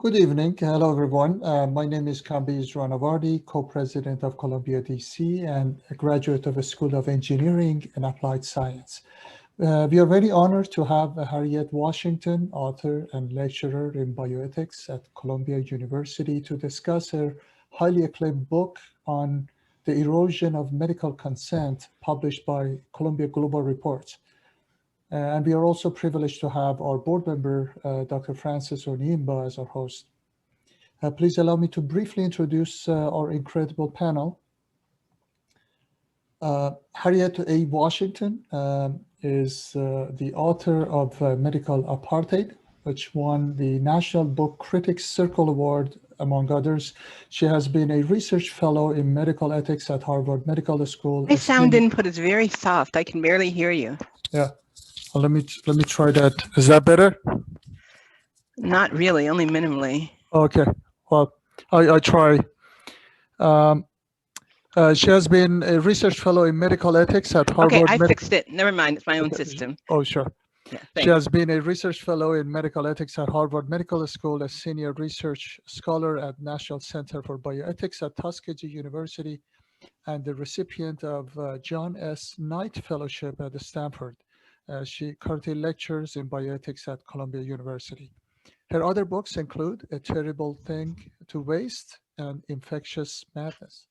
Good evening. Hello, everyone. My name is Kambiz Ranavardi, co-president of ColumbiaDC and a graduate of the School of Engineering and Applied Science. We are very honored to have Harriet Washington, author and lecturer in bioethics at Columbia University, to discuss her highly acclaimed book on the erosion of medical consent, published by Columbia Global Reports. And we are also privileged to have our board member, Dr. Frances Onyimba, as our host. Please allow me to briefly introduce our incredible panel. Harriet A. Washington is the author of Medical Apartheid, which won the National Book Critics Circle Award, among others. She has been a research fellow in medical ethics at Harvard Medical School. My sound input is very soft. I can barely hear you. Yeah. Well, let me try that. Is that better? Not really, only minimally. Okay. Well, I try. She has been a research fellow in medical ethics at Harvard. Okay, I fixed it. Never mind. It's my own system. Oh, sure. Yeah, she has been a research fellow in medical ethics at Harvard Medical School, a senior research scholar at National Center for Bioethics at Tuskegee University, and the recipient of John S. Knight Fellowship at Stanford. She currently lectures in bioethics at Columbia University. Her other books include A Terrible Thing to Waste and Infectious Madness.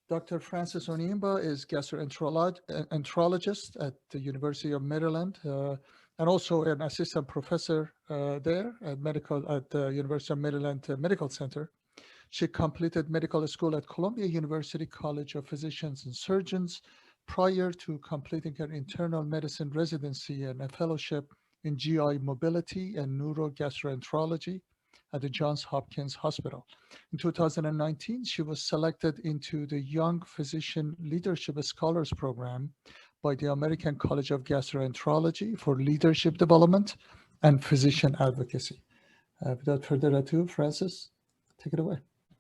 Dr. Frances Onyimba is gastroenterologist at the University of Maryland and also an assistant professor there at the University of Maryland Medical Center. She completed medical school at Columbia University College of Physicians and Surgeons prior to completing her internal medicine residency and a fellowship in GI mobility and neurogastroenterology at the Johns Hopkins Hospital. In 2019, she was selected into the Young Physician Leadership Scholars Program by the American College of Gastroenterology for leadership development and physician advocacy. Without further ado, Frances, take it away.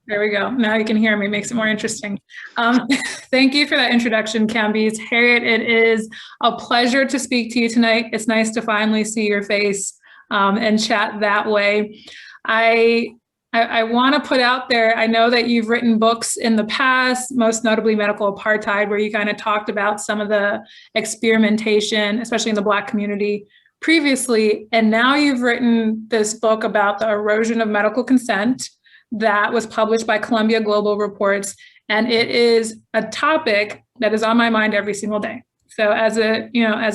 There we go. Now you can hear me. Makes it more interesting. Thank you for that introduction, Kambiz. Harriet, it is a pleasure to speak to you tonight. It's nice to finally see your face and chat that way. I want to put out there, I know that you've written books in the past, most notably Medical Apartheid, where you kind of talked about some of the experimentation, especially in the Black community previously. And now you've written this book about the erosion of medical consent that was published by Columbia Global Reports. And it is a topic that is on my mind every single day. So as a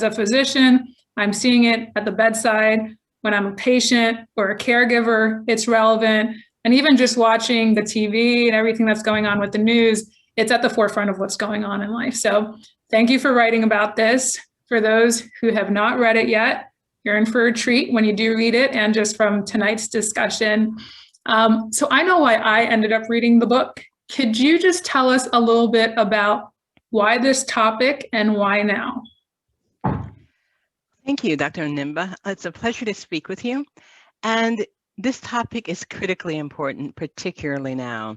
physician, I'm seeing it at the bedside. When I'm a patient or a caregiver, it's relevant. And even just watching the TV and everything that's going on with the news, it's at the forefront of what's going on in life. So thank you for writing about this. For those who have not read it yet, you're in for a treat when you do read it, and just from tonight's discussion. So I know why I ended up reading the book. Could you just tell us a little bit about why this topic and why now? Thank you, Dr. Onyimba. It's a pleasure to speak with you. And this topic is critically important, particularly now.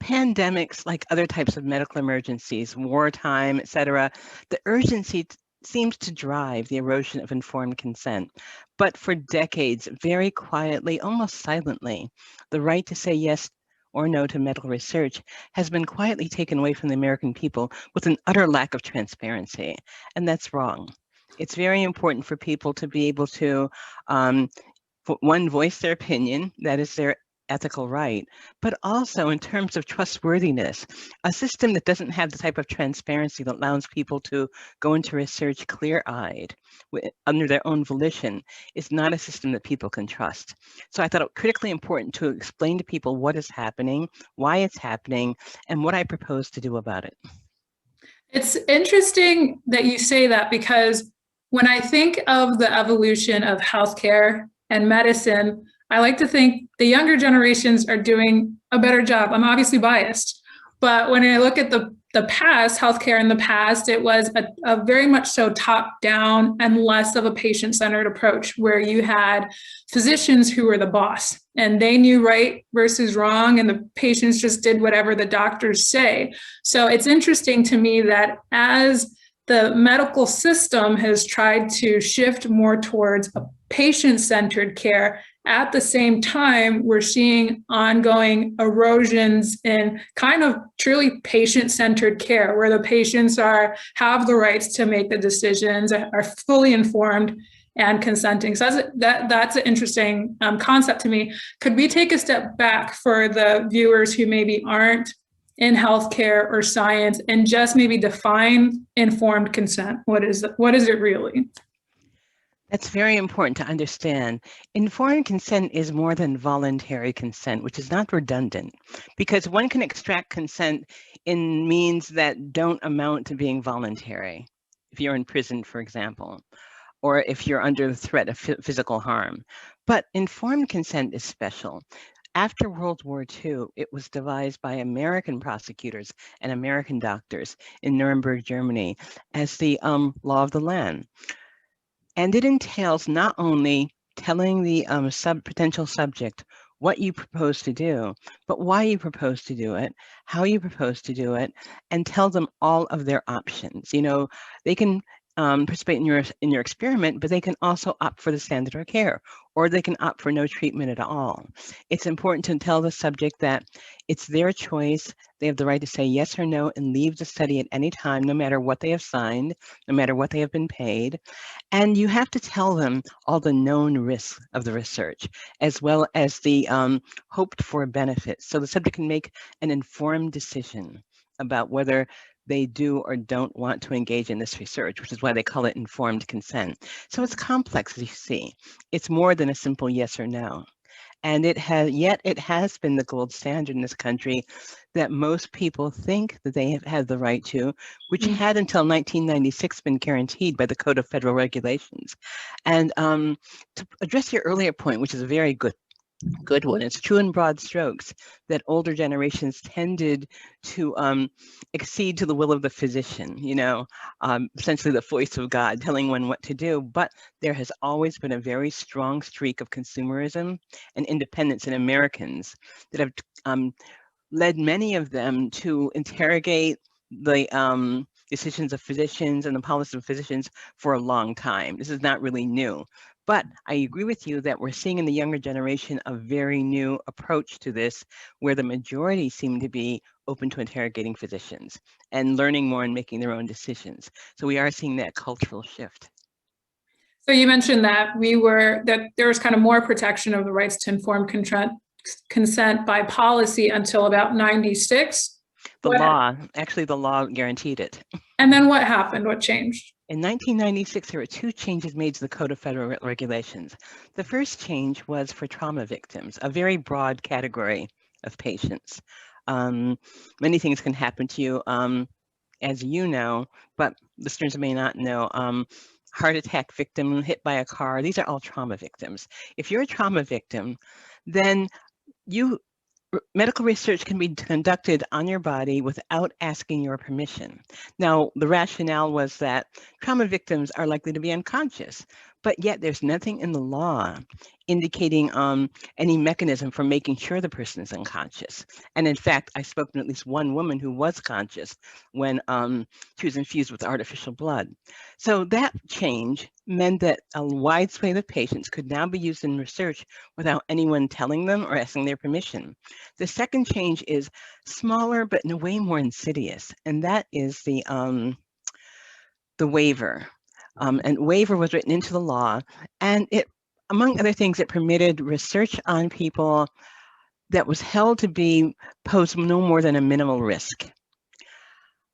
Pandemics, like other types of medical emergencies, wartime, et cetera, the urgency seems to drive the erosion of informed consent. But for decades, very quietly, almost silently, the right to say yes or no to medical research has been quietly taken away from the American people with an utter lack of transparency. And that's wrong. It's very important for people to be able to, one, voice their opinion, that is their ethical right, but also in terms of trustworthiness, a system that doesn't have the type of transparency that allows people to go into research clear-eyed under their own volition is not a system that people can trust. So I thought it critically important to explain to people what is happening, why it's happening, and what I propose to do about it. It's interesting that you say that, because when I think of the evolution of healthcare and medicine, I like to think the younger generations are doing a better job. I'm obviously biased, but when I look at the past, healthcare in the past, it was a very much so top-down and less of a patient-centered approach, where you had physicians who were the boss and they knew right versus wrong, and the patients just did whatever the doctors say. So it's interesting to me that as the medical system has tried to shift more towards a patient-centered care, At the same time, we're seeing ongoing erosions in kind of truly patient-centered care, where the patients have the rights to make the decisions, are fully informed and consenting. So that's an interesting concept to me. Could we take a step back for the viewers who maybe aren't in healthcare or science and just maybe define informed consent? What is it really? That's very important to understand. Informed consent is more than voluntary consent, which is not redundant, because one can extract consent in means that don't amount to being voluntary. If you're in prison, for example, or if you're under the threat of physical harm. But informed consent is special. After World War II, it was devised by American prosecutors and American doctors in Nuremberg, Germany, as the law of the land. And it entails not only telling the potential subject what you propose to do, but why you propose to do it, how you propose to do it, and tell them all of their options. You know, they can participate in your experiment, but they can also opt for the standard of care, or they can opt for no treatment at all. It's important to tell the subject that it's their choice. They have the right to say yes or no and leave the study at any time, no matter what they have signed, no matter what they have been paid. And you have to tell them all the known risks of the research, as well as the hoped for benefits, so the subject can make an informed decision about whether they do or don't want to engage in this research, which is why they call it informed consent. So it's complex, as you see. It's more than a simple yes or no. And it has been the gold standard in this country that most people think that they have had the right to, which had until 1996 been guaranteed by the Code of Federal Regulations. And to address your earlier point, which is a very good one, it's true in broad strokes that older generations tended to accede to the will of the physician, you know, essentially the voice of God telling one what to do. But there has always been a very strong streak of consumerism and independence in Americans that have led many of them to interrogate the decisions of physicians and the policies of physicians for a long time. This is not really new. But I agree with you that we're seeing in the younger generation a very new approach to this, where the majority seem to be open to interrogating physicians and learning more and making their own decisions. So we are seeing that cultural shift. So you mentioned that there was kind of more protection of the rights to informed consent by policy until about 96. The law guaranteed it. And then what happened? What changed? In 1996, there were two changes made to the Code of Federal Regulations. The first change was for trauma victims, a very broad category of patients. Many things can happen to you, as you know, but listeners may not know. Heart attack victim, hit by a car, these are all trauma victims. If you're a trauma victim, then medical research can be conducted on your body without asking your permission. Now, the rationale was that trauma victims are likely to be unconscious, but yet there's nothing in the law indicating any mechanism for making sure the person is unconscious. And in fact, I spoke to at least one woman who was conscious when she was infused with artificial blood. So that change meant that a wide swathe of patients could now be used in research without anyone telling them or asking their permission. The second change is smaller, but in a way more insidious, and that is the waiver. And waiver was written into the law, and it, among other things, it permitted research on people that was held to pose no more than a minimal risk.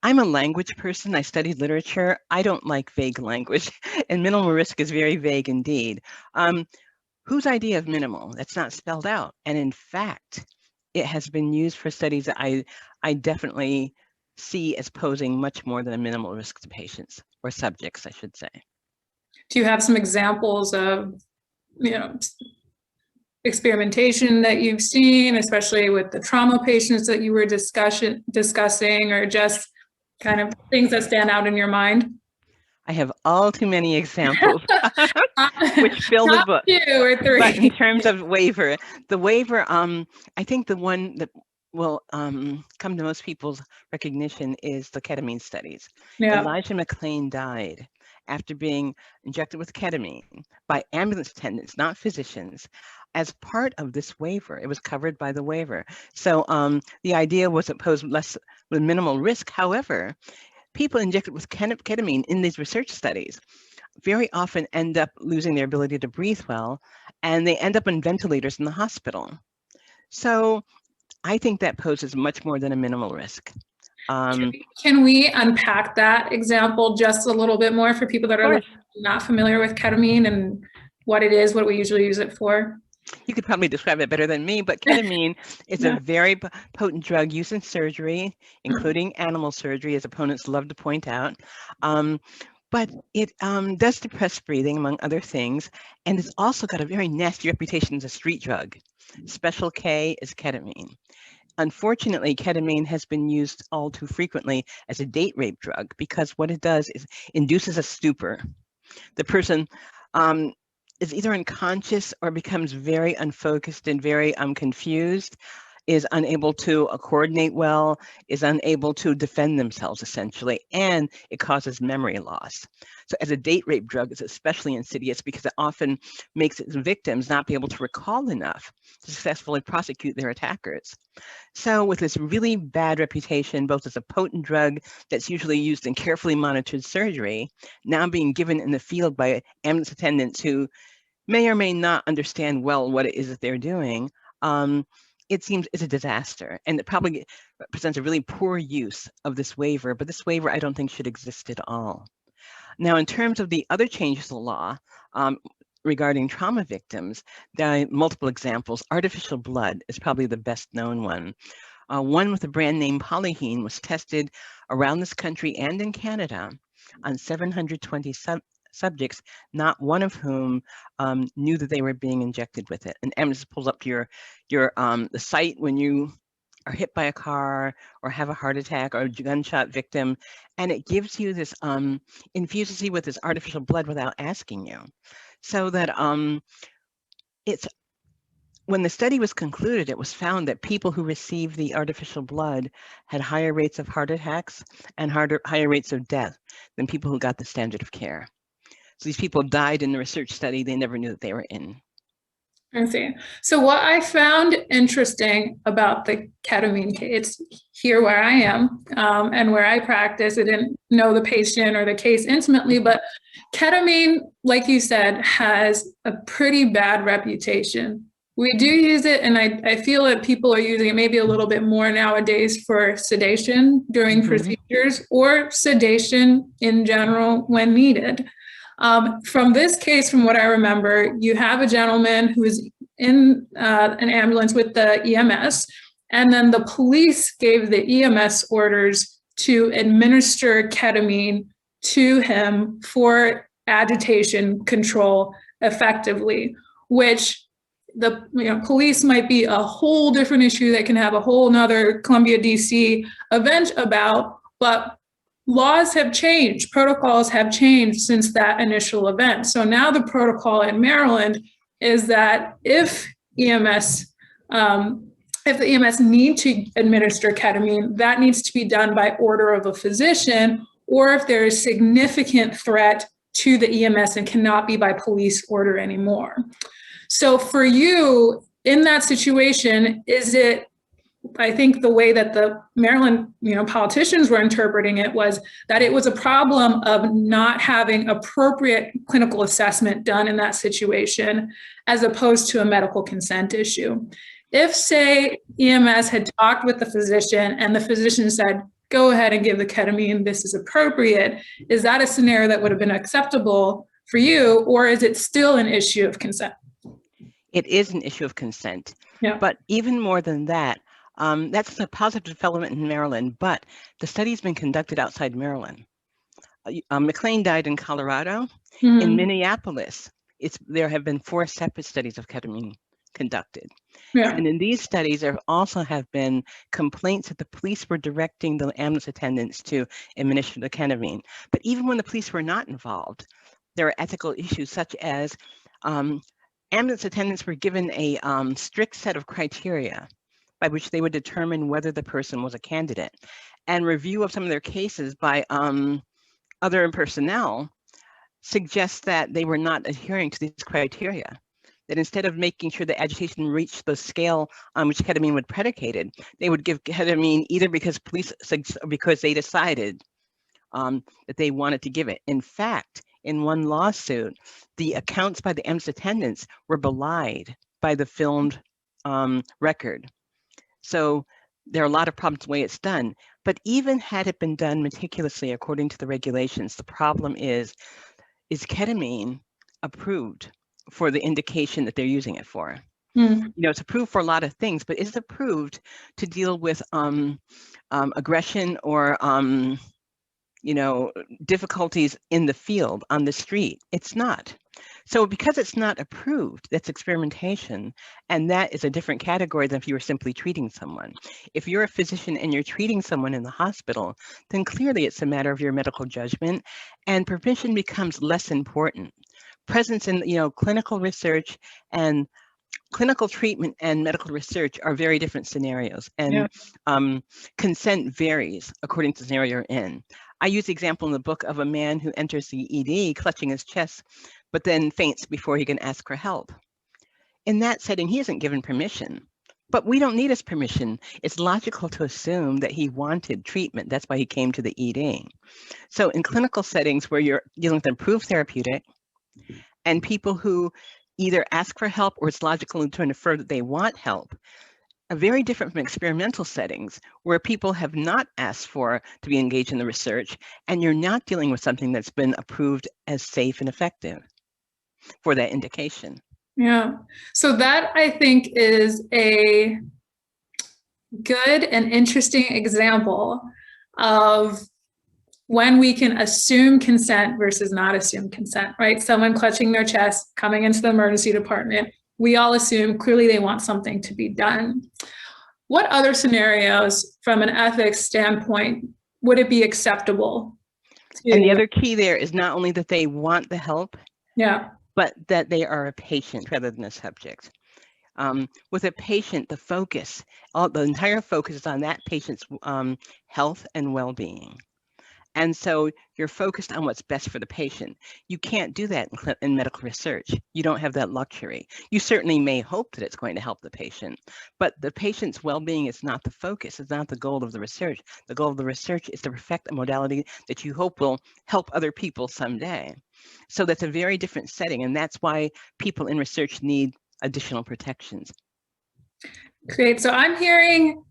I'm a language person. I studied literature. I don't like vague language, and minimal risk is very vague indeed. Whose idea of minimal? That's not spelled out. And in fact, it has been used for studies that I definitely see as posing much more than a minimal risk to patients, or subjects, I should say. Do you have some examples of, experimentation that you've seen, especially with the trauma patients that you were discussing, or just kind of things that stand out in your mind? I have all too many examples, which fill the book. 2 or 3. But in terms of waiver, the waiver, I think the one that will come to most people's recognition is the ketamine studies. Yeah. Elijah McClain died, after being injected with ketamine by ambulance attendants, not physicians, as part of this waiver. It was covered by the waiver. So the idea was it posed with minimal risk. However, people injected with ketamine in these research studies very often end up losing their ability to breathe well, and they end up on ventilators in the hospital. So I think that poses much more than a minimal risk. Can we unpack that example just a little bit more for people that are not familiar with ketamine and what it is, what we usually use it for? You could probably describe it better than me, but ketamine is a very potent drug used in surgery, including animal surgery, as opponents love to point out. But it does suppress breathing, among other things, and it's also got a very nasty reputation as a street drug. Special K is ketamine. Unfortunately, ketamine has been used all too frequently as a date rape drug because what it does is induces a stupor. The person is either unconscious or becomes very unfocused and very confused, is unable to coordinate well, is unable to defend themselves essentially, and it causes memory loss. So as a date rape drug, it's especially insidious because it often makes its victims not be able to recall enough to successfully prosecute their attackers. So with this really bad reputation, both as a potent drug that's usually used in carefully monitored surgery, now being given in the field by ambulance attendants who may or may not understand well what it is that they're doing, it seems it's a disaster, and it probably represents a really poor use of this waiver, but this waiver I don't think should exist at all. Now, in terms of the other changes to the law regarding trauma victims, there are multiple examples. Artificial blood is probably the best known one. One with the brand name PolyHeme was tested around this country and in Canada on 720 subjects, not one of whom knew that they were being injected with it. And Emma just pulls up to the site when you are hit by a car or have a heart attack or a gunshot victim, and it gives you this infuses you with this artificial blood without asking you. So that when the study was concluded, it was found that people who received the artificial blood had higher rates of heart attacks and higher rates of death than people who got the standard of care. So these people died in the research study they never knew that they were in. I see. So what I found interesting about the ketamine case here where I am and where I practice, I didn't know the patient or the case intimately, but ketamine, like you said, has a pretty bad reputation. We do use it, and I feel that people are using it maybe a little bit more nowadays for sedation during procedures or sedation in general when needed. From this case, from what I remember, you have a gentleman who is in an ambulance with the EMS, and then the police gave the EMS orders to administer ketamine to him for agitation control effectively, which the police might be a whole different issue that can have a whole nother ColumbiaDC event about, but laws have changed, protocols have changed since that initial event. So now the protocol in Maryland is that if the EMS need to administer ketamine, that needs to be done by order of a physician, or if there is significant threat to the EMS and cannot be by police order anymore. So for you, in that situation, is it, I think the way that the Maryland, politicians were interpreting it was that it was a problem of not having appropriate clinical assessment done in that situation, as opposed to a medical consent issue. If, say, EMS had talked with the physician and the physician said, go ahead and give the ketamine, this is appropriate, is that a scenario that would have been acceptable for you, or is it still an issue of consent? It is an issue of consent, but even more than that, that's a positive development in Maryland, but the study's been conducted outside Maryland. McLean died in Colorado. In Minneapolis, there have been 4 separate studies of ketamine conducted. And in these studies, there also have been complaints that the police were directing the ambulance attendants to administer the ketamine. But even when the police were not involved, there are ethical issues such as ambulance attendants were given a strict set of criteria by which they would determine whether the person was a candidate. And review of some of their cases by other personnel suggests that they were not adhering to these criteria. That instead of making sure the agitation reached the scale on which ketamine would predicated, they would give ketamine either because because they decided that they wanted to give it. In fact, in one lawsuit, the accounts by the EMS attendants were belied by the filmed record. So there are a lot of problems the way it's done. But even had it been done meticulously according to the regulations, the problem is ketamine approved for the indication that they're using it for? You know, it's approved for a lot of things, but is it approved to deal with aggression or you know, difficulties in the field, on the street? It's not. So because it's not approved, that's experimentation, and that is a different category than if you were simply treating someone. If you're a physician and you're treating someone in the hospital, then clearly it's a matter of your medical judgment, and permission becomes less important. Presence in, you know, clinical research and clinical treatment and medical research are very different scenarios, and consent varies according to the scenario you're in. I use the example in the book of a man who enters the ED clutching his chest, but then faints before he can ask for help. In that setting, he isn't given permission, but we don't need his permission. It's logical to assume that he wanted treatment. That's why he came to the ED. So in clinical settings where you're dealing with approved therapeutic and people who either ask for help or it's logical to infer that they want help, are very different from experimental settings where people have not asked for to be engaged in the research, and you're not dealing with something that's been approved as safe and effective for that indication. Yeah. So that, I think, is a good and interesting example of when we can assume consent versus not assume consent, right? Someone clutching their chest, coming into the emergency department, we all assume clearly they want something to be done. What other scenarios from an ethics standpoint would it be acceptable to? And the other key there is not only that they want the help, but that they are a patient rather than a subject. With a patient, the focus, the entire focus is on that patient's health and well-being. And so you're focused on what's best for the patient. You can't do that in medical research. You don't have that luxury. You certainly may hope that it's going to help the patient, but the patient's well-being is not the focus. It's not the goal of the research. The goal of the research is to perfect a modality that you hope will help other people someday. So that's a very different setting, and that's why people in research need additional protections. Great. So I'm hearing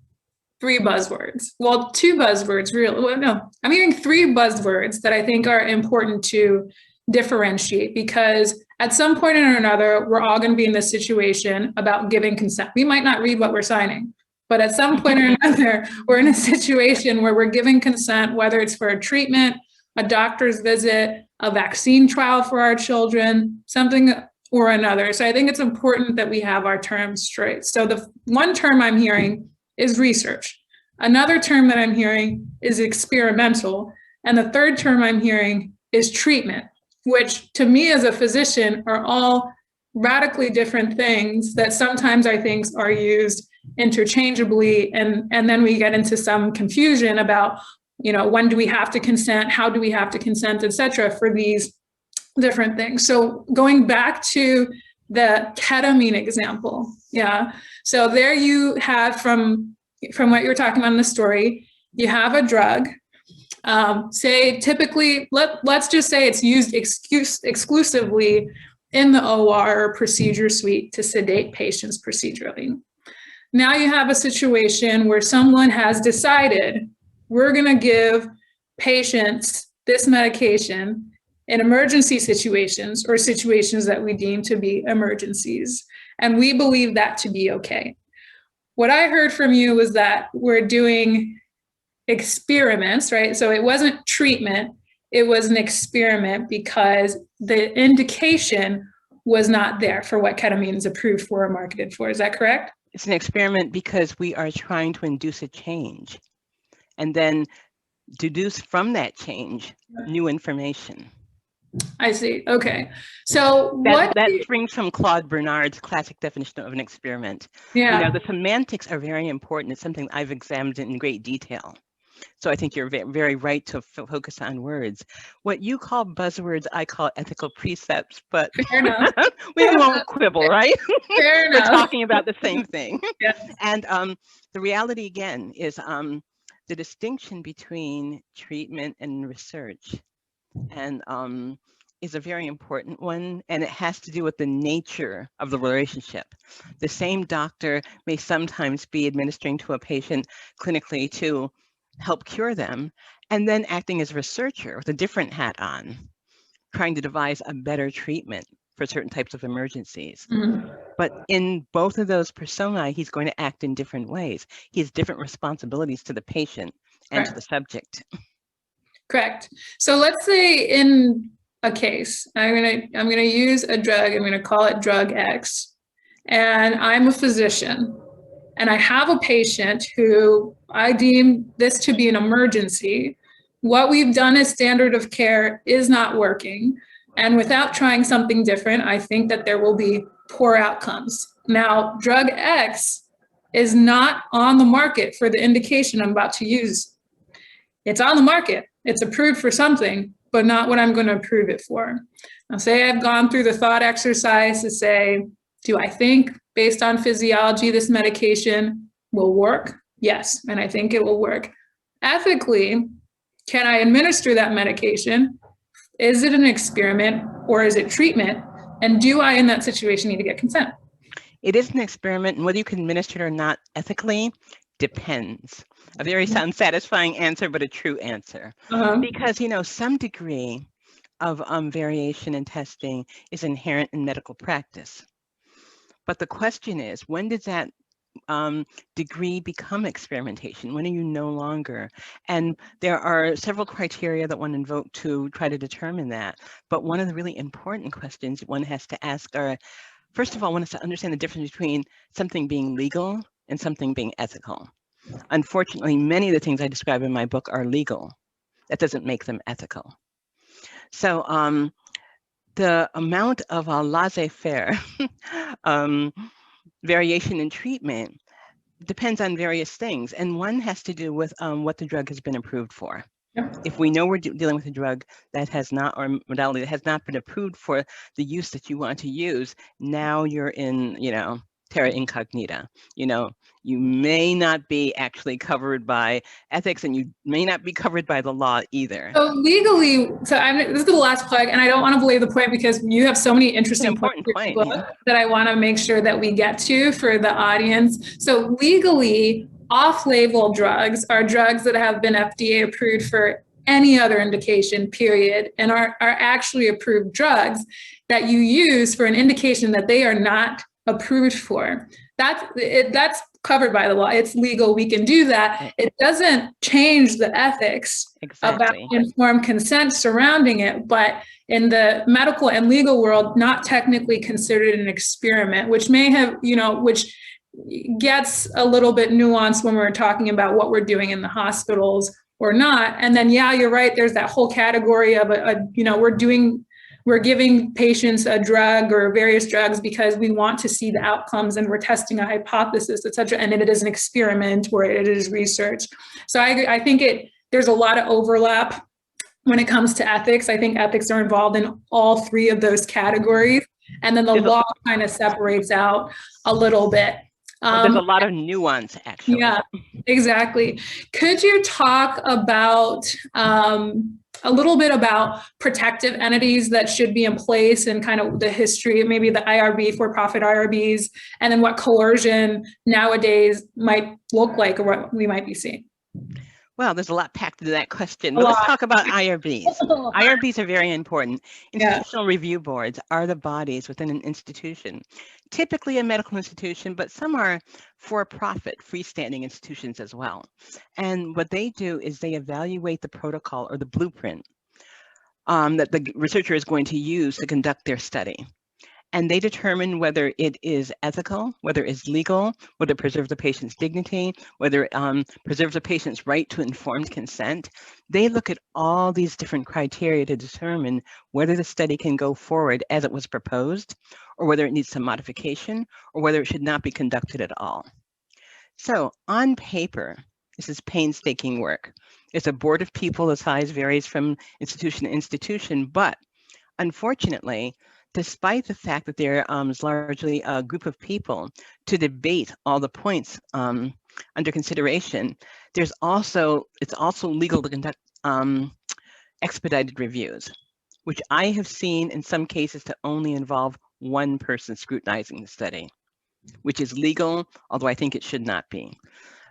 three buzzwords. Well, two buzzwords, really. Well, no, I'm hearing three buzzwords that I think are important to differentiate, because at some point or another, we're all going to be in this situation about giving consent. We might not read what we're signing, but at some point or another, we're in a situation where we're giving consent, whether it's for a treatment, a doctor's visit, a vaccine trial for our children, something or another. So I think it's important that we have our terms straight. So the one term I'm hearing is research. Another term that I'm hearing is experimental. And the third term I'm hearing is treatment, which to me as a physician are all radically different things that sometimes I think are used interchangeably. And then we get into some confusion about, you know, when do we have to consent? How do we have to consent, et cetera, for these different things. So going back to the ketamine example, so there you have from what you're talking about in the story, you have a drug, say typically, let's just say it's used exclusively in the OR or procedure suite to sedate patients procedurally. Now you have a situation where someone has decided we're going to give patients this medication in emergency situations or situations that we deem to be emergencies. And we believe that to be okay. What I heard from you was that we're doing experiments, right? So it wasn't treatment, it was an experiment because the indication was not there for what ketamine is approved for or marketed for. Is that correct? It's an experiment because we are trying to induce a change and then deduce from that change new information. I see. Okay. So that springs from Claude Bernard's classic definition of an experiment. You know, the semantics are very important. It's something I've examined in great detail. So I think you're very right to focus on words. What you call buzzwords, I call ethical precepts, but we won't quibble, right? Fair enough. We're talking about the same thing. Yes. And the reality, again, is the distinction between treatment and research, and is a very important one, and it has to do with the nature of the relationship. The same doctor may sometimes be administering to a patient clinically to help cure them, and then acting as a researcher with a different hat on, trying to devise a better treatment for certain types of emergencies. But in both of those personae, he's going to act in different ways. He has different responsibilities to the patient and to the subject. Correct. So let's say in a case, I'm gonna use a drug, I'm gonna call it drug X, and I'm a physician, and I have a patient who I deem this to be an emergency. What we've done as standard of care is not working, and without trying something different, I think that there will be poor outcomes. Now, drug X is not on the market for the indication I'm about to use. It's on the market, it's approved for something, but not what I'm going to approve it for. Now, say I've gone through the thought exercise to say, do I think based on physiology this medication will work? Yes, and I think it will work. Ethically, can I administer that medication? Is it an experiment or is it treatment? And do I, in that situation, need to get consent? It is an experiment, and whether you can administer it or not ethically depends. A very unsatisfying answer, but a true answer. Because, you know, some degree of variation in testing is inherent in medical practice. But the question is, when does that degree become experimentation? When are you no longer? And there are several criteria that one invoked to try to determine that. But one of the really important questions one has to ask are, first of all, one has to understand the difference between something being legal and something being ethical. Unfortunately, many of the things I describe in my book are legal. That doesn't make them ethical. So the amount of laissez-faire variation in treatment depends on various things. And one has to do with what the drug has been approved for. If we know we're dealing with a drug that has not, or modality that has not been approved for the use that you want to use, now you're in, you know, terra incognita. You know, you may not be actually covered by ethics, and you may not be covered by the law either. So legally, this is the last plug, and I don't want to belay the point because you have so many interesting points that I want to make sure that we get to for the audience. So legally, off-label drugs are drugs that have been FDA approved for any other indication, period, and are actually approved drugs that you use for an indication that they are not approved for. That's covered by the law. It's legal. We can do that. It doesn't change the ethics about informed consent surrounding it, but in the medical and legal world, not technically considered an experiment, which may have, you know, which gets a little bit nuanced when we're talking about what we're doing in the hospitals or not. And then, yeah, you're right. There's that whole category of you know, we're giving patients a drug or various drugs because we want to see the outcomes and we're testing a hypothesis, et cetera. And it is an experiment or it is research. So I think there's a lot of overlap when it comes to ethics. I think ethics are involved in all three of those categories. And then the law kind of separates out a little bit. There's a lot of nuance, actually. Yeah, exactly. Could you talk about a little bit about protective entities that should be in place and kind of the history, maybe the IRB, for-profit IRBs, and then what coercion nowadays might look like or what we might be seeing? Well, there's a lot packed into that question. But let's talk about IRBs. IRBs are very important. Institutional review boards are the bodies within an institution, typically a medical institution, but some are for-profit, freestanding institutions as well. And what they do is they evaluate the protocol or the blueprint that the researcher is going to use to conduct their study. And they determine whether it is ethical, whether it's legal, whether it preserves the patient's dignity, whether it preserves the patient's right to informed consent. They look at all these different criteria to determine whether the study can go forward as it was proposed, or whether it needs some modification, or whether it should not be conducted at all. So on paper, This is painstaking work. It's a board of people. The size varies from institution to institution, but unfortunately, despite the fact that there is largely a group of people to debate all the points under consideration, it's also legal to conduct expedited reviews, which I have seen in some cases to only involve one person scrutinizing the study, which is legal, although I think it should not be.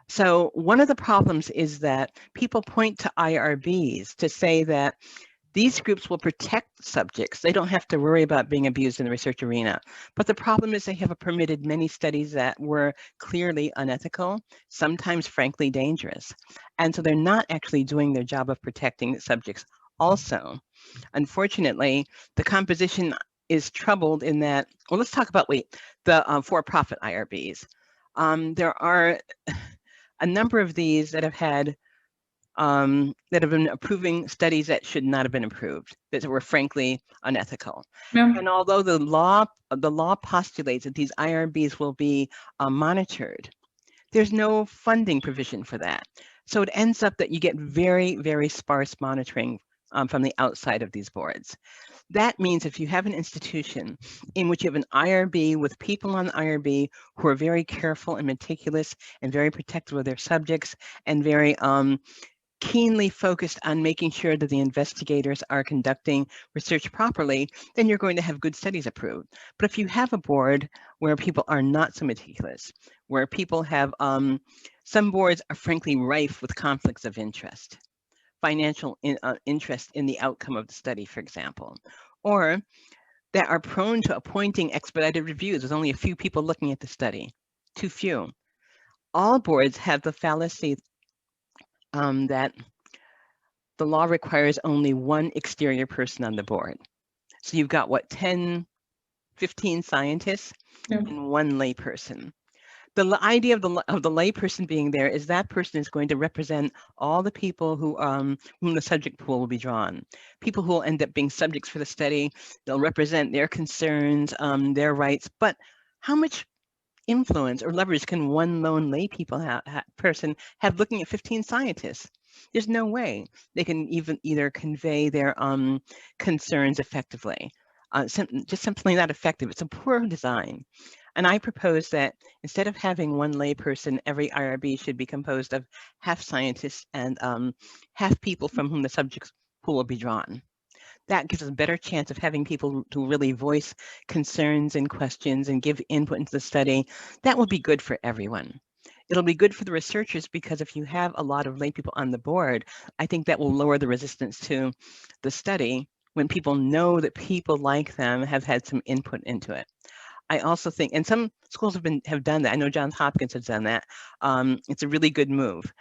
So one of the problems is that people point to IRBs to say that these groups will protect subjects. They don't have to worry about being abused in the research arena. But the problem is they have permitted many studies that were clearly unethical, sometimes frankly dangerous. And so they're not actually doing their job of protecting subjects also. Unfortunately, the composition is troubled in that, well, let's talk about, the for-profit IRBs. There are a number of these that have had that have been approving studies that should not have been approved, that were frankly unethical. Yeah. And although the law postulates that these IRBs will be monitored, there's no funding provision for that. So it ends up that you get very, very sparse monitoring from the outside of these boards. That means if you have an institution in which you have an IRB with people on the IRB who are very careful and meticulous and very protective of their subjects and very keenly focused on making sure that the investigators are conducting research properly, then you're going to have good studies approved. But if you have a board where people are not so meticulous, where people have, some boards are frankly rife with conflicts of interest, financial interest in the outcome of the study, for example, or that are prone to appointing expedited reviews with only a few people looking at the study, too few. All boards have the fallacy that the law requires only one exterior person on the board. So you've got, 10, 15 scientists and one lay person. The idea of the lay person being there is that person is going to represent all the people who whom the subject pool will be drawn. People who will end up being subjects for the study. They'll represent their concerns, their rights. But how much influence or leverage can one lone lay person have looking at 15 scientists? There's no way they can either convey their concerns effectively. Just simply not effective. It's a poor design. And I propose that instead of having one lay person, every IRB should be composed of half scientists and half people from whom the subject pool will be drawn. That gives us a better chance of having people to really voice concerns and questions and give input into the study. That will be good for everyone. It'll be good for the researchers because if you have a lot of lay people on the board, I think that will lower the resistance to the study when people know that people like them have had some input into it. I also think, and some schools have done that. I know Johns Hopkins has done that. It's a really good move.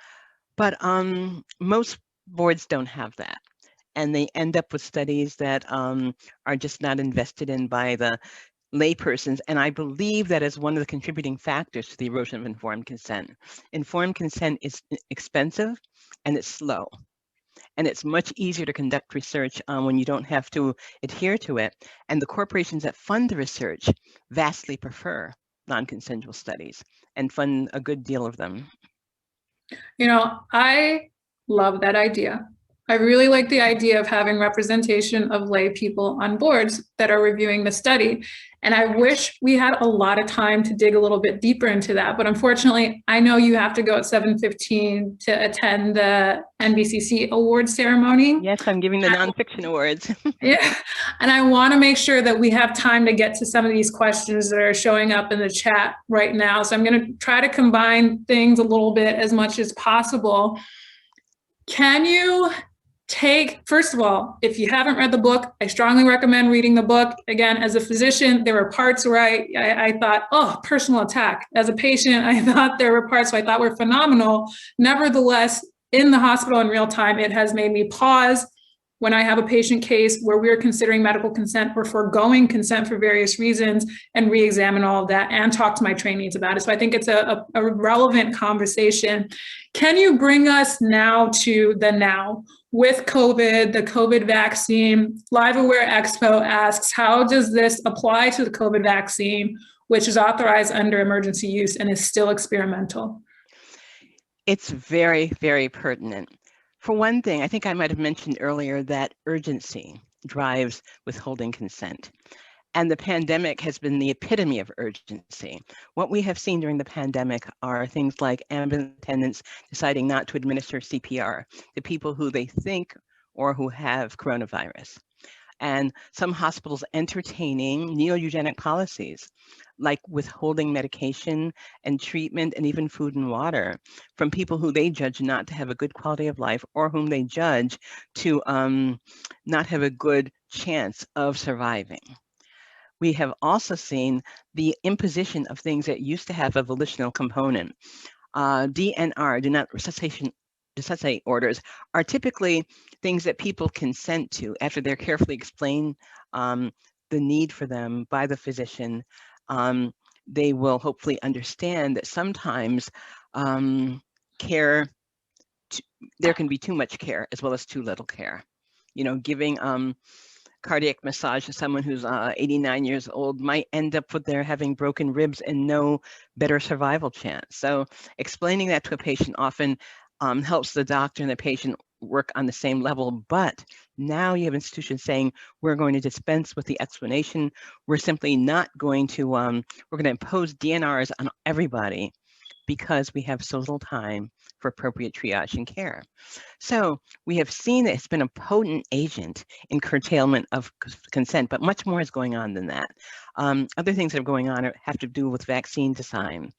But most boards don't have that. And they end up with studies that are just not invested in by the laypersons. And I believe that is one of the contributing factors to the erosion of informed consent. Informed consent is expensive and it's slow. And it's much easier to conduct research when you don't have to adhere to it. And the corporations that fund the research vastly prefer non-consensual studies and fund a good deal of them. You know, I love that idea. I really like the idea of having representation of lay people on boards that are reviewing the study. And I wish we had a lot of time to dig a little bit deeper into that. But unfortunately, I know you have to go at 7:15 to attend the NBCC award ceremony. Yes, I'm giving the nonfiction awards. Yeah, and I want to make sure that we have time to get to some of these questions that are showing up in the chat right now. So I'm going to try to combine things a little bit as much as possible. Can you first of all, if you haven't read the book, I strongly recommend reading the book. Again, as a physician, there were parts where I thought, oh, personal attack. As a patient, I thought there were parts I thought were phenomenal. Nevertheless, in the hospital in real time, it has made me pause when I have a patient case where we're considering medical consent or foregoing consent for various reasons and re-examine all of that and talk to my trainees about it. So I think it's a relevant conversation. Can you bring us now to the now? With COVID, the COVID vaccine, LiveAware Expo asks, how does this apply to the COVID vaccine, which is authorized under emergency use and is still experimental? It's very, very pertinent. For one thing, I think I might have mentioned earlier that urgency drives withholding consent. And the pandemic has been the epitome of urgency. What we have seen during the pandemic are things like ambulance attendants deciding not to administer CPR to people who they think or who have coronavirus. And some hospitals entertaining neo-eugenic policies, like withholding medication and treatment and even food and water from people who they judge not to have a good quality of life or whom they judge to not have a good chance of surviving. We have also seen the imposition of things that used to have a volitional component. DNR, do not resuscitate orders, are typically things that people consent to after they're carefully explained the need for them by the physician. They will hopefully understand that sometimes there can be too much care as well as too little care. You know, giving cardiac massage to someone who's 89 years old might end up with their having broken ribs and no better survival chance. So explaining that to a patient often helps the doctor and the patient work on the same level, but now you have institutions saying, we're going to dispense with the explanation. We're simply not going to, we're going to impose DNRs on everybody because we have so little time for appropriate triage and care. So we have seen that it's been a potent agent in curtailment of consent, but much more is going on than that. Other things that are going on have to do with vaccine design.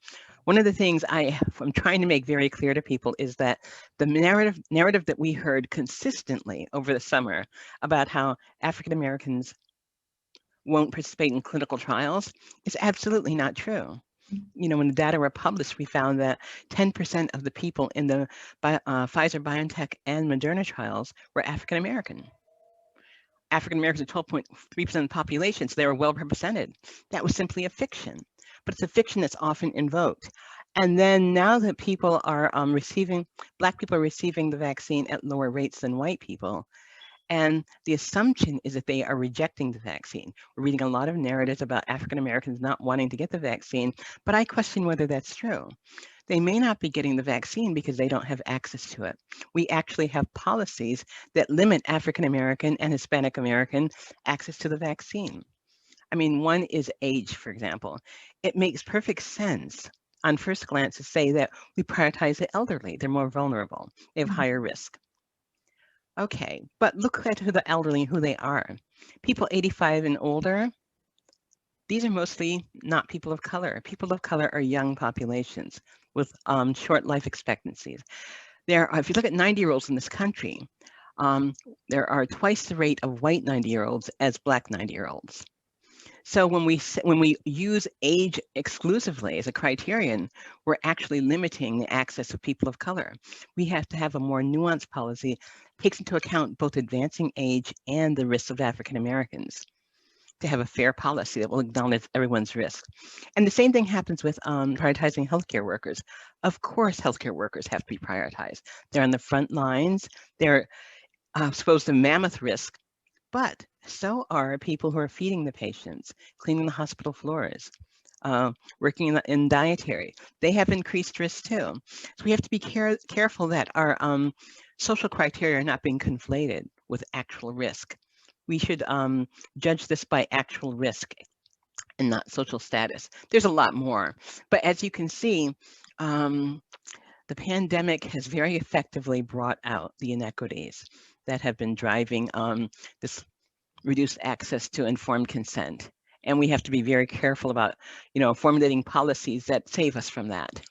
One of the things I'm trying to make very clear to people is that the narrative that we heard consistently over the summer about how African Americans won't participate in clinical trials is absolutely not true. You know, when the data were published, we found that 10% of the people in the Pfizer, BioNTech, and Moderna trials were African American. African Americans are 12.3% of the population, so they were well represented. That was simply a fiction, but it's a fiction that's often invoked. And then now that people are Black people are receiving the vaccine at lower rates than white people, and the assumption is that they are rejecting the vaccine. We're reading a lot of narratives about African Americans not wanting to get the vaccine, but I question whether that's true. They may not be getting the vaccine because they don't have access to it. We actually have policies that limit African American and Hispanic American access to the vaccine. I mean, one is age, for example. It makes perfect sense on first glance to say that we prioritize the elderly. They're more vulnerable. They have higher risk. Okay, but look at who the elderly, who they are. People 85 and older, these are mostly not people of color. People of color are young populations with short life expectancies. If you look at 90-year-olds in this country, there are twice the rate of white 90-year-olds as Black 90-year-olds. So when we use age exclusively as a criterion, we're actually limiting the access of people of color. We have to have a more nuanced policy, takes into account both advancing age and the risks of African Americans, to have a fair policy that will acknowledge everyone's risk. And the same thing happens with prioritizing healthcare workers. Of course, healthcare workers have to be prioritized. They're on the front lines. They're exposed to mammoth risk, but so are people who are feeding the patients, cleaning the hospital floors, working in dietary. They have increased risk too. So we have to be careful that our social criteria are not being conflated with actual risk. We should judge this by actual risk and not social status. There's a lot more, but as you can see, the pandemic has very effectively brought out the inequities that have been driving this reduced access to informed consent. And we have to be very careful about, formulating policies that save us from that.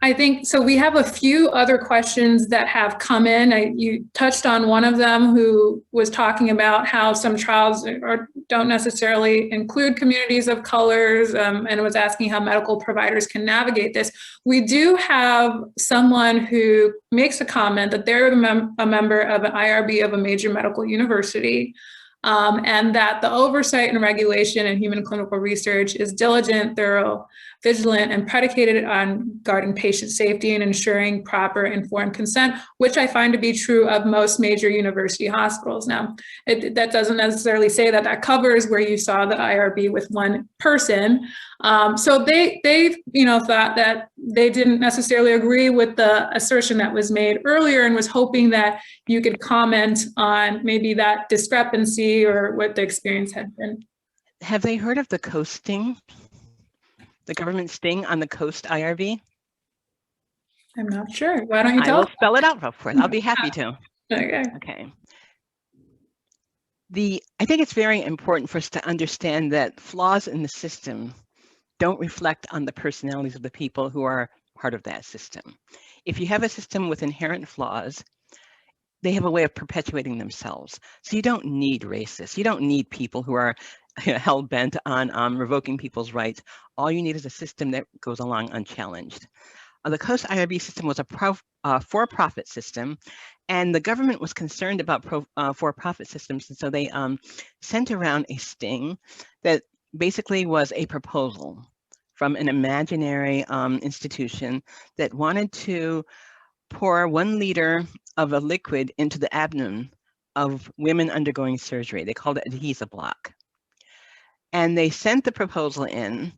I think, so we have a few other questions that have come in. You touched on one of them, who was talking about how some trials don't necessarily include communities of colors, and was asking how medical providers can navigate this. We do have someone who makes a comment that they're a member of an IRB of a major medical university, and that the oversight and regulation in human clinical research is diligent, thorough, vigilant, and predicated on guarding patient safety and ensuring proper informed consent, which I find to be true of most major university hospitals. Now, that doesn't necessarily say that that covers where you saw the IRB with one person. So they thought that they didn't necessarily agree with the assertion that was made earlier, and was hoping that you could comment on maybe that discrepancy or what the experience had been. Have they heard of the Coast sting? The government sting on the Coast IRB? I'm not sure. Why don't you tell I us? will spell it out for you. I'll be happy to. Okay. Okay. I think it's very important for us to understand that flaws in the system don't reflect on the personalities of the people who are part of that system. If you have a system with inherent flaws, they have a way of perpetuating themselves. So you don't need racists. You don't need people who are hell-bent on revoking people's rights. All you need is a system that goes along unchallenged. The Coast IRB system was a for-profit system, and the government was concerned about for-profit systems, and so they sent around a sting that basically was a proposal from an imaginary institution that wanted to pour 1 liter of a liquid into the abdomen of women undergoing surgery. They called it adhesive block. And they sent the proposal in,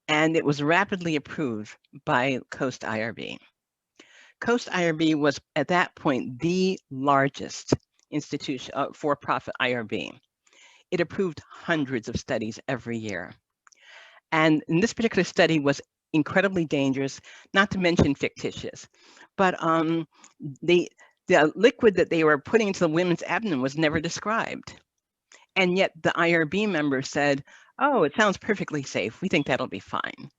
and it was rapidly approved by Coast IRB. Coast IRB was at that point the largest institution, for-profit IRB. It approved hundreds of studies every year. And in this particular study was incredibly dangerous, not to mention fictitious. But the liquid that they were putting into the women's abdomen was never described. And yet the IRB member said, oh, it sounds perfectly safe. We think that'll be fine.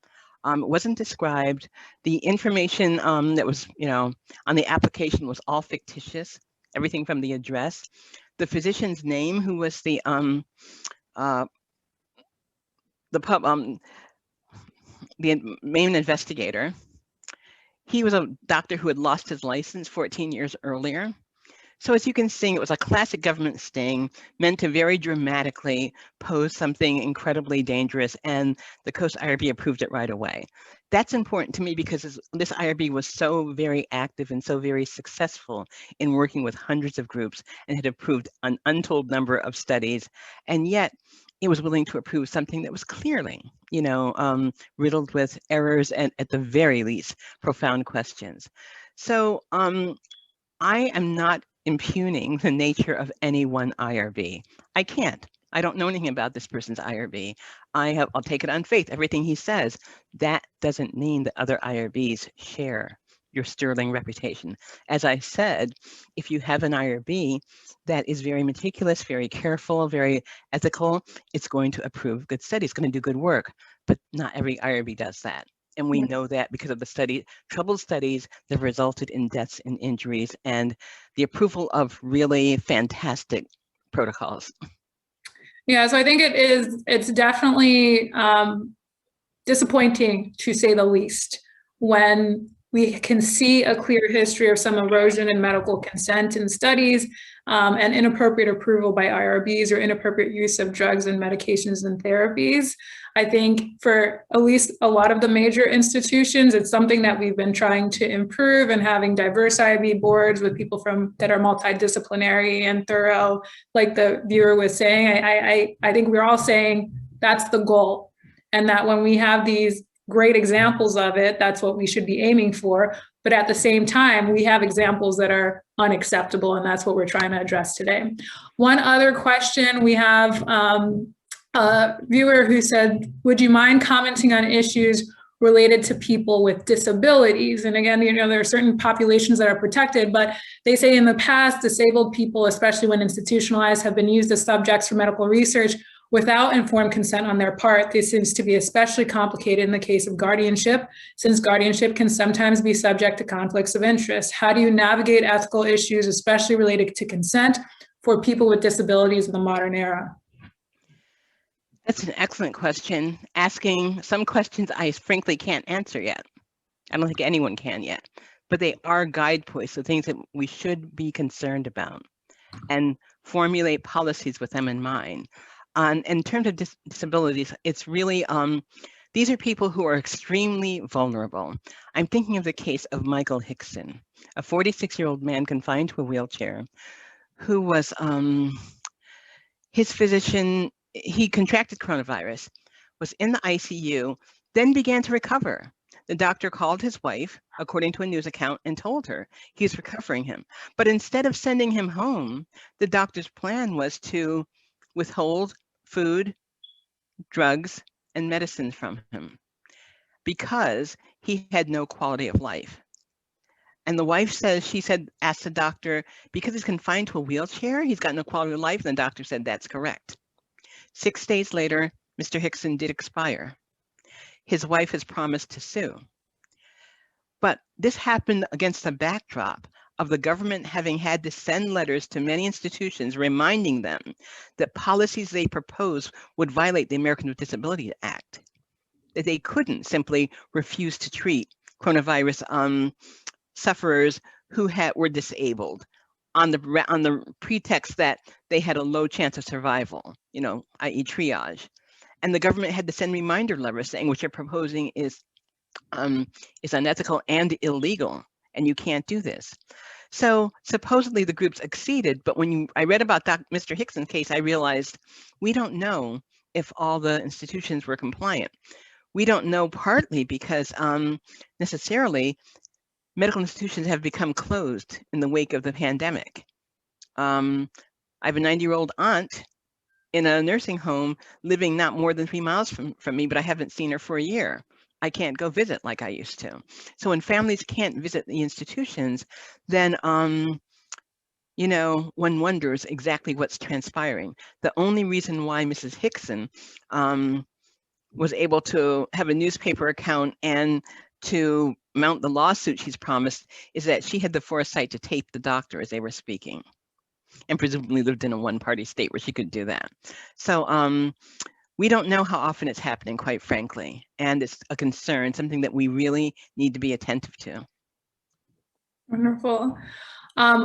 It wasn't described. The information that was, on the application was all fictitious, everything from the address. The physician's name, who was the main investigator, he was a doctor who had lost his license 14 years earlier. So as you can see, it was a classic government sting meant to very dramatically pose something incredibly dangerous, and the Coast IRB approved it right away. That's important to me because this IRB was so very active and so very successful in working with hundreds of groups and had approved an untold number of studies, and yet it was willing to approve something that was clearly, riddled with errors and at the very least, profound questions. So I am not impugning the nature of any one IRB. I can't. I don't know anything about this person's IRB. I'll take it on faith, everything he says. That doesn't mean that other IRBs share your sterling reputation. As I said, if you have an IRB that is very meticulous, very careful, very ethical, it's going to approve good studies, going to do good work, but not every IRB does that. And we know that because of the troubled studies that resulted in deaths and injuries and the approval of really fantastic protocols. Yeah, so I think it's definitely disappointing, to say the least, when we can see a clear history of some erosion in medical consent in studies and inappropriate approval by IRBs or inappropriate use of drugs and medications and therapies. I think for at least a lot of the major institutions, it's something that we've been trying to improve, and having diverse IRB boards with people that are multidisciplinary and thorough, like the viewer was saying. I think we're all saying that's the goal, and that when we have these great examples of it, that's what we should be aiming for. But at the same time, we have examples that are unacceptable, and that's what we're trying to address today. One other question we have, a viewer who said, would you mind commenting on issues related to people with disabilities? And again, there are certain populations that are protected, but they say in the past, disabled people, especially when institutionalized, have been used as subjects for medical research without informed consent on their part. This seems to be especially complicated in the case of guardianship, since guardianship can sometimes be subject to conflicts of interest. How do you navigate ethical issues, especially related to consent, for people with disabilities in the modern era? That's an excellent question, asking some questions I frankly can't answer yet. I don't think anyone can yet, but they are guideposts of things that we should be concerned about and formulate policies with them in mind. In terms of disabilities, it's really, These are people who are extremely vulnerable. I'm thinking of the case of Michael Hickson, a 46-year-old man confined to a wheelchair who was, his physician, he contracted coronavirus, was in the ICU, then began to recover. The doctor called his wife, according to a news account, and told her he's recovering him. But instead of sending him home, the doctor's plan was to withhold food, drugs, and medicines from him because he had no quality of life. And the wife says, asked the doctor, because he's confined to a wheelchair, he's got no quality of life? And the doctor said, that's correct. 6 days later, Mr. Hickson did expire. His wife has promised to sue. But this happened against the backdrop of the government having had to send letters to many institutions reminding them that policies they proposed would violate the Americans with Disabilities Act, that they couldn't simply refuse to treat coronavirus sufferers who were disabled on the pretext that they had a low chance of survival, i.e. triage. And the government had to send reminder letters saying what you're proposing is unethical and illegal, and you can't do this. So supposedly the groups acceded, but when I read about Mr. Hickson's case, I realized we don't know if all the institutions were compliant. We don't know partly because necessarily medical institutions have become closed in the wake of the pandemic. I have a 90-year-old aunt in a nursing home living not more than 3 miles from me, but I haven't seen her for a year. I can't go visit like I used to. So when families can't visit the institutions, then one wonders exactly what's transpiring. The only reason why Mrs. Hickson was able to have a newspaper account and to mount the lawsuit she's promised is that she had the foresight to tape the doctor as they were speaking, and presumably lived in a one-party state where she could do that. So we don't know how often it's happening, quite frankly, and it's a concern, something that we really need to be attentive to. Wonderful.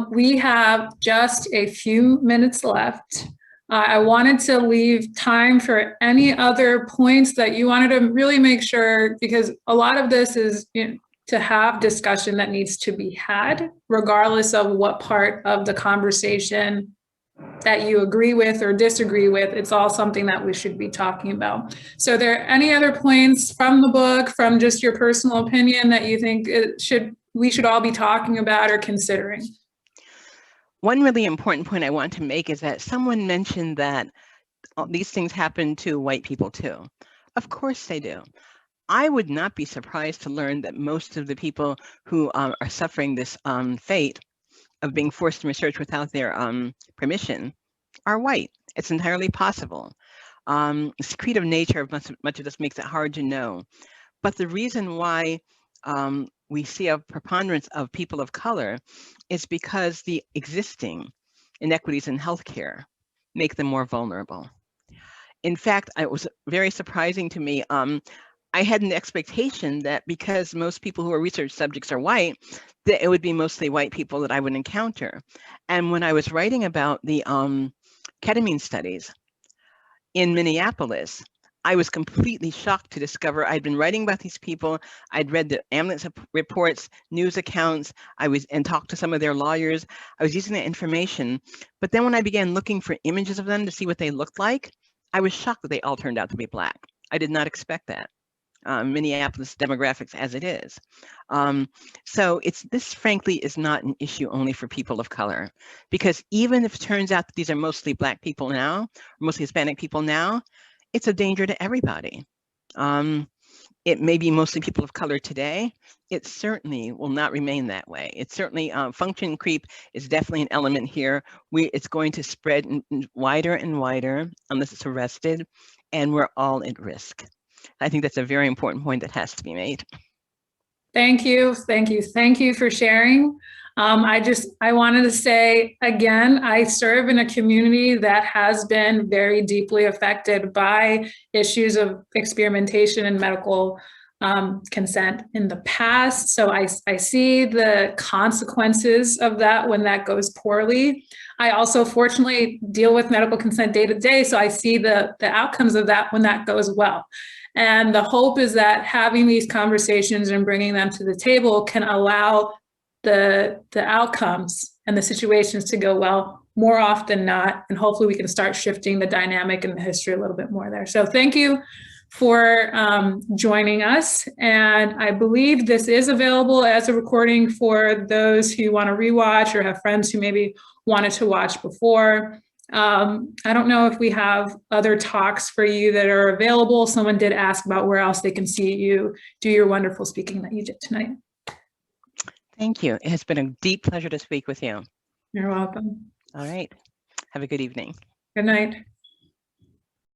We have just a few minutes left. I wanted to leave time for any other points that you wanted to really make sure, because a lot of this is to have discussion that needs to be had, regardless of what part of the conversation that you agree with or disagree with. It's all something that we should be talking about. So are there any other points from the book, from just your personal opinion, that you think we should all be talking about or considering? One really important point I want to make is that someone mentioned that these things happen to white people too. Of course they do. I would not be surprised to learn that most of the people who are suffering this fate of being forced to research without their permission are white. It's entirely possible. The secretive nature of much of this makes it hard to know. But the reason why we see a preponderance of people of color is because the existing inequities in healthcare make them more vulnerable. In fact, it was very surprising to me. I had an expectation that because most people who are research subjects are white, that it would be mostly white people that I would encounter. And when I was writing about the ketamine studies in Minneapolis, I was completely shocked to discover I'd been writing about these people. I'd read the ambulance reports, news accounts, and talked to some of their lawyers. I was using that information. But then when I began looking for images of them to see what they looked like, I was shocked that they all turned out to be Black. I did not expect that. Minneapolis demographics as it is. So this frankly is not an issue only for people of color, because even if it turns out that these are mostly Black people now, mostly Hispanic people now, it's a danger to everybody. It may be mostly people of color today. It certainly will not remain that way. It's certainly function creep is definitely an element here. It's going to spread wider and wider unless it's arrested, and we're all at risk. I think that's a very important point that has to be made. Thank you. Thank you. Thank you for sharing. I wanted to say again, I serve in a community that has been very deeply affected by issues of experimentation and medical consent in the past. So I see the consequences of that when that goes poorly. I also fortunately deal with medical consent day to day, so I see the outcomes of that when that goes well. And the hope is that having these conversations and bringing them to the table can allow the outcomes and the situations to go well more often than not. And hopefully we can start shifting the dynamic and the history a little bit more there. So thank you for joining us. And I believe this is available as a recording for those who want to rewatch or have friends who maybe wanted to watch before. I don't know if we have other talks for you that are available. Someone did ask about where else they can see you do your wonderful speaking that you did tonight. Thank you. It has been a deep pleasure to speak with you. You're welcome. All right. Have a good evening. Good night.